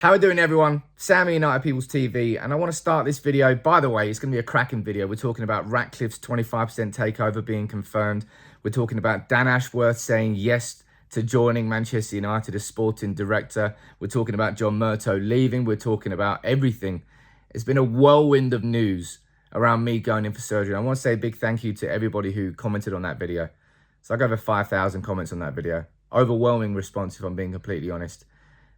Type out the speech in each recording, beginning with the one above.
How are we doing, everyone? Sam at United People's TV, and I want to start this video. By the way, it's going to be a cracking video. We're talking about Ratcliffe's 25% takeover being confirmed. We're talking about Dan Ashworth saying yes to joining Manchester United as sporting director. We're talking about John Murtough leaving. We're talking about everything. It's been a whirlwind of news around me going in for surgery. I want to say a big thank you to everybody who commented on that video. So I got over 5,000 comments on that video. Overwhelming response, if I'm being completely honest.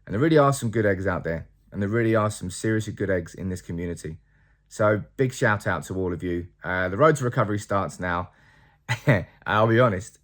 And there really are some good eggs out there. And there really are some seriously good eggs in this community. So big shout out to all of you. The road to recovery starts now. I'll be honest.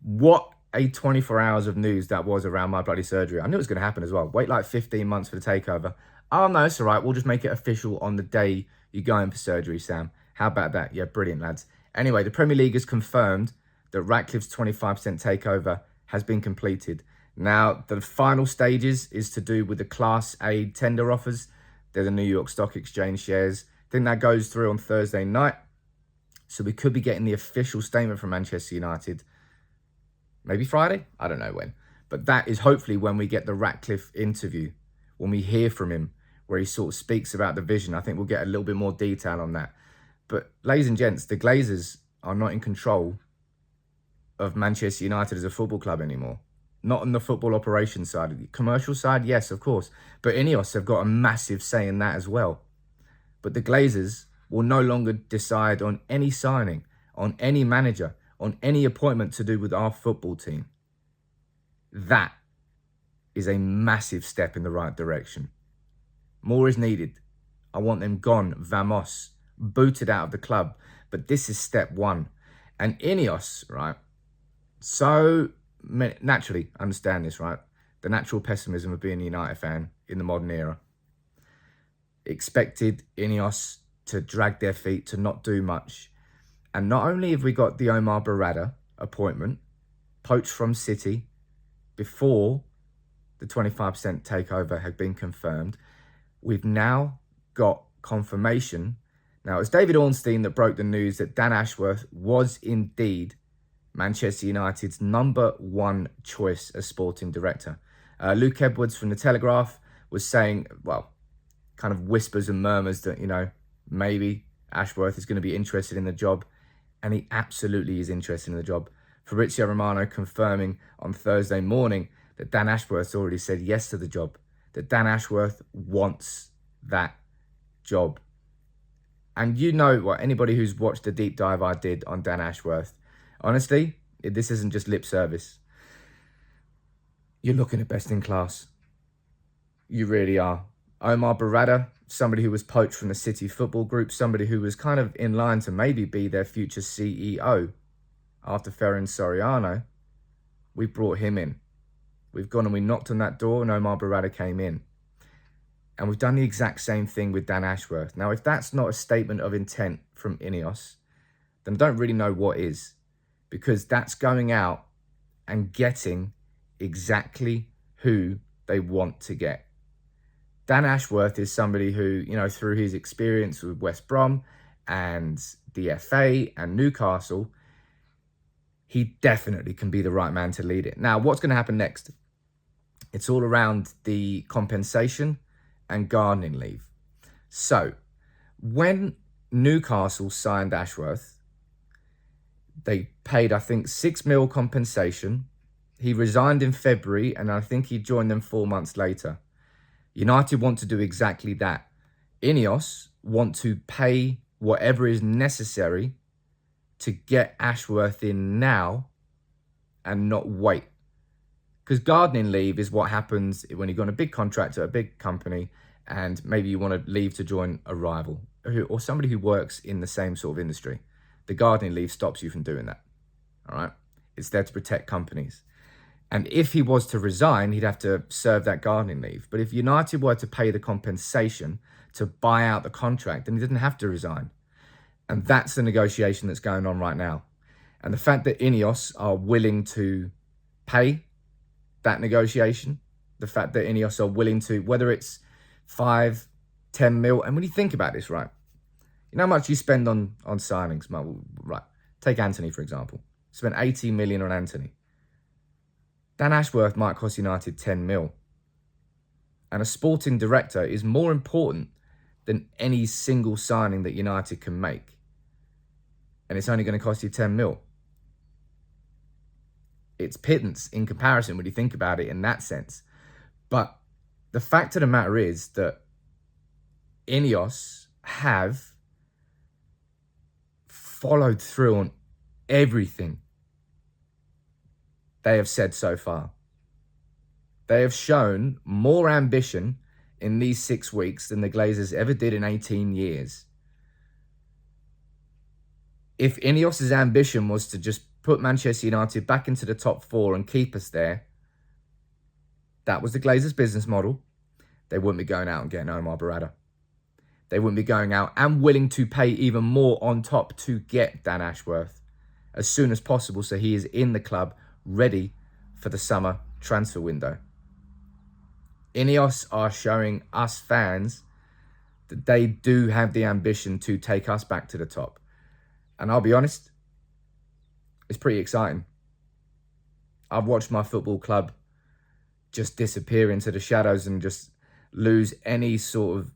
What a 24 hours of news that was around my bloody surgery. I knew it was going to happen as well. Wait like 15 months for the takeover. Oh, no, it's all right. We'll just make it official on the day you go in for surgery, Sam. How about that? Yeah, brilliant, lads. Anyway, the Premier League has confirmed that Ratcliffe's 25% takeover has been completed. Now, the final stages is to do with the Class A tender offers. They're the New York Stock Exchange shares. I think that goes through on Thursday night. So we could be getting the official statement from Manchester United. Maybe Friday? I don't know when. But that is hopefully when we get the Ratcliffe interview, when we hear from him, where he sort of speaks about the vision. I think we'll get a little bit more detail on that. But ladies and gents, the Glazers are not in control of Manchester United as a football club anymore. Not on the football operations side. The commercial side, yes, of course. But INEOS have got a massive say in that as well. But the Glazers will no longer decide on any signing, on any manager, on any appointment to do with our football team. That is a massive step in the right direction. More is needed. I want them gone, vamos, booted out of the club. But this is step one. And INEOS, right? So naturally, understand this, right? The natural pessimism of being a United fan in the modern era. Expected INEOS to drag their feet, to not do much. And not only have we got the Omar Barada appointment, poached from City, before the 25% takeover had been confirmed, we've now got confirmation. Now, it's David Ornstein that broke the news that Dan Ashworth was indeed Manchester United's #1 choice as sporting director. Luke Edwards from The Telegraph was saying, well, kind of whispers and murmurs that, you know, maybe Ashworth is going to be interested in the job. And he absolutely is interested in the job. Fabrizio Romano confirming on Thursday morning that Dan Ashworth's already said yes to the job. That Dan Ashworth wants that job. And you know what, anybody who's watched the deep dive I did on Dan Ashworth, honestly, this isn't just lip service. You're looking at best in class. You really are. Omar Barada, somebody who was poached from the City Football Group, somebody who was kind of in line to maybe be their future CEO after Ferran Soriano. We brought him in. We've gone and we knocked on that door and Omar Barada came in. And we've done the exact same thing with Dan Ashworth. Now, if that's not a statement of intent from INEOS, then I don't really know what is. Because that's going out and getting exactly who they want to get. Dan Ashworth is somebody who, you know, through his experience with West Brom and the FA and Newcastle, he definitely can be the right man to lead it. Now, what's going to happen next? It's all around the compensation and gardening leave. So, when Newcastle signed Ashworth, they paid, I think, 6 mil compensation. He resigned in February, and I think he joined them 4 months later. United want to do exactly that. INEOS want to pay whatever is necessary to get Ashworth in now and not wait. Because gardening leave is what happens when you've got a big contract at a big company and maybe you want to leave to join a rival or somebody who works in the same sort of industry. The gardening leave stops you from doing that. All right? It's there to protect companies. And if he was to resign, he'd have to serve that gardening leave. But if United were to pay the compensation to buy out the contract, then he didn't have to resign. And that's the negotiation that's going on right now. And the fact that INEOS are willing to pay that negotiation, the fact that INEOS are willing to, whether it's 5, 10 mil, and when you think about this, right, you know how much you spend on signings? Right, take Anthony, for example. Spent 80 million on Anthony. Dan Ashworth might cost United 10 mil. And a sporting director is more important than any single signing that United can make. And it's only going to cost you 10 mil. It's pittance in comparison when you think about it in that sense. But the fact of the matter is that INEOS have followed through on everything they have said so far. They have shown more ambition in these 6 weeks than the Glazers ever did in 18 years. If INEOS' ambition was to just put Manchester United back into the top 4 and keep us there, that was the Glazers' business model, they wouldn't be going out and getting Omar Berrada. They wouldn't be going out and willing to pay even more on top to get Dan Ashworth as soon as possible so he is in the club ready for the summer transfer window. INEOS are showing us fans that they do have the ambition to take us back to the top. And I'll be honest, it's pretty exciting. I've watched my football club just disappear into the shadows and just lose any sort of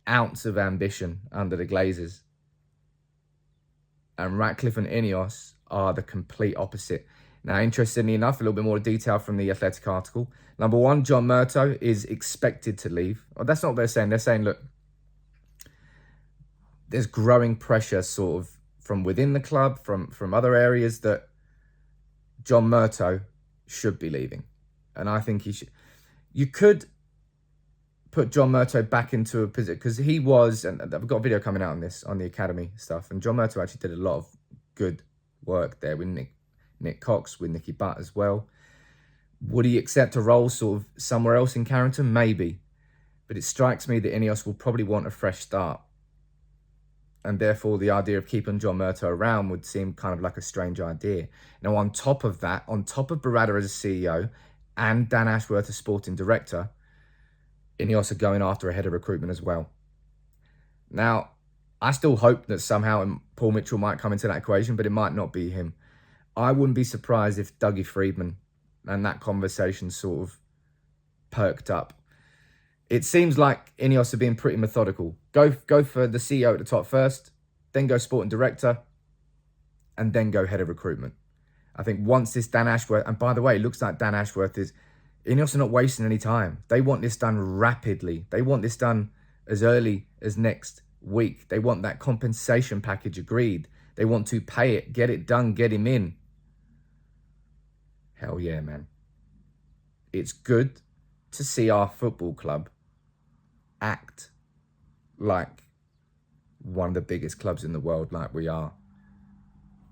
ounce of ambition under the Glazers. And Ratcliffe and INEOS are the complete opposite. Now, interestingly enough, a little bit more detail from the Athletic article. Number one, John Murtough is expected to leave. Well, that's not what they're saying. They're saying, look, there's growing pressure sort of from within the club, from other areas, that John Murtough should be leaving. And I think he should. You could put John Murtough back into a position, because he was, and I've got a video coming out on this, on the academy stuff, and John Murtough actually did a lot of good work there with Nick Cox, with Nicky Butt as well. Would he accept a role sort of somewhere else in Carrington? Maybe. But it strikes me that INEOS will probably want a fresh start. And therefore, the idea of keeping John Murtough around would seem kind of like a strange idea. Now, on top of that, on top of Berrada as a CEO and Dan Ashworth as sporting director, INEOS are going after a head of recruitment as well. Now, I still hope that somehow Paul Mitchell might come into that equation, but it might not be him. I wouldn't be surprised if Dougie Friedman and that conversation sort of perked up. It seems like INEOS are being pretty methodical. Go for the CEO at the top first, then go sporting director, and then go head of recruitment. I think once this Dan Ashworth, and by the way, it looks like Dan Ashworth is, INEOS are not wasting any time. They want this done rapidly. They want this done as early as next week. They want that compensation package agreed. They want to pay it, get it done, get him in. Hell yeah, man. It's good to see our football club act like one of the biggest clubs in the world, like we are.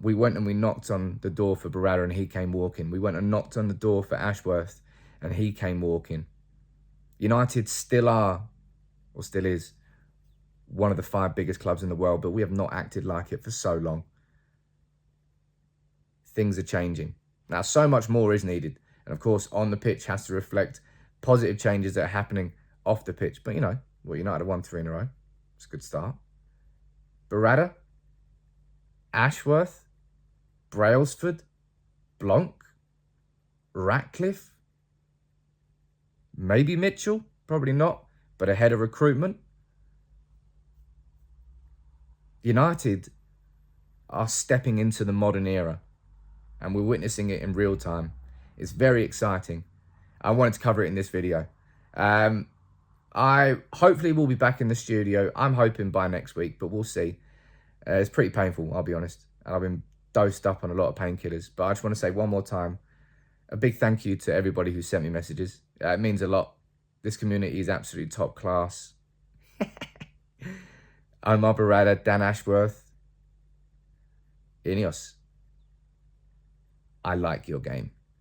We went and we knocked on the door for Berrada and he came walking. We went and knocked on the door for Ashworth and he came walking. United still are, or still is, one of the 5 biggest clubs in the world, but we have not acted like it for so long. Things are changing. Now, so much more is needed. And of course, on the pitch has to reflect positive changes that are happening off the pitch. But, you know, well, United have won 3 in a row. It's a good start. Berrada, Ashworth, Brailsford, Blanc, Ratcliffe, maybe Mitchell, probably not, but ahead of recruitment. United are stepping into the modern era, and we're witnessing it in real time. It's very exciting. I wanted to cover it in this video. I hopefully will be back in the studio. I'm hoping by next week, but we'll see. It's pretty painful, I'll be honest. And I've been dosed up on a lot of painkillers. But I just want to say one more time, a big thank you to everybody who sent me messages. It means a lot. This community is absolutely top class. Omar Berrada, Dan Ashworth, INEOS. I like your game.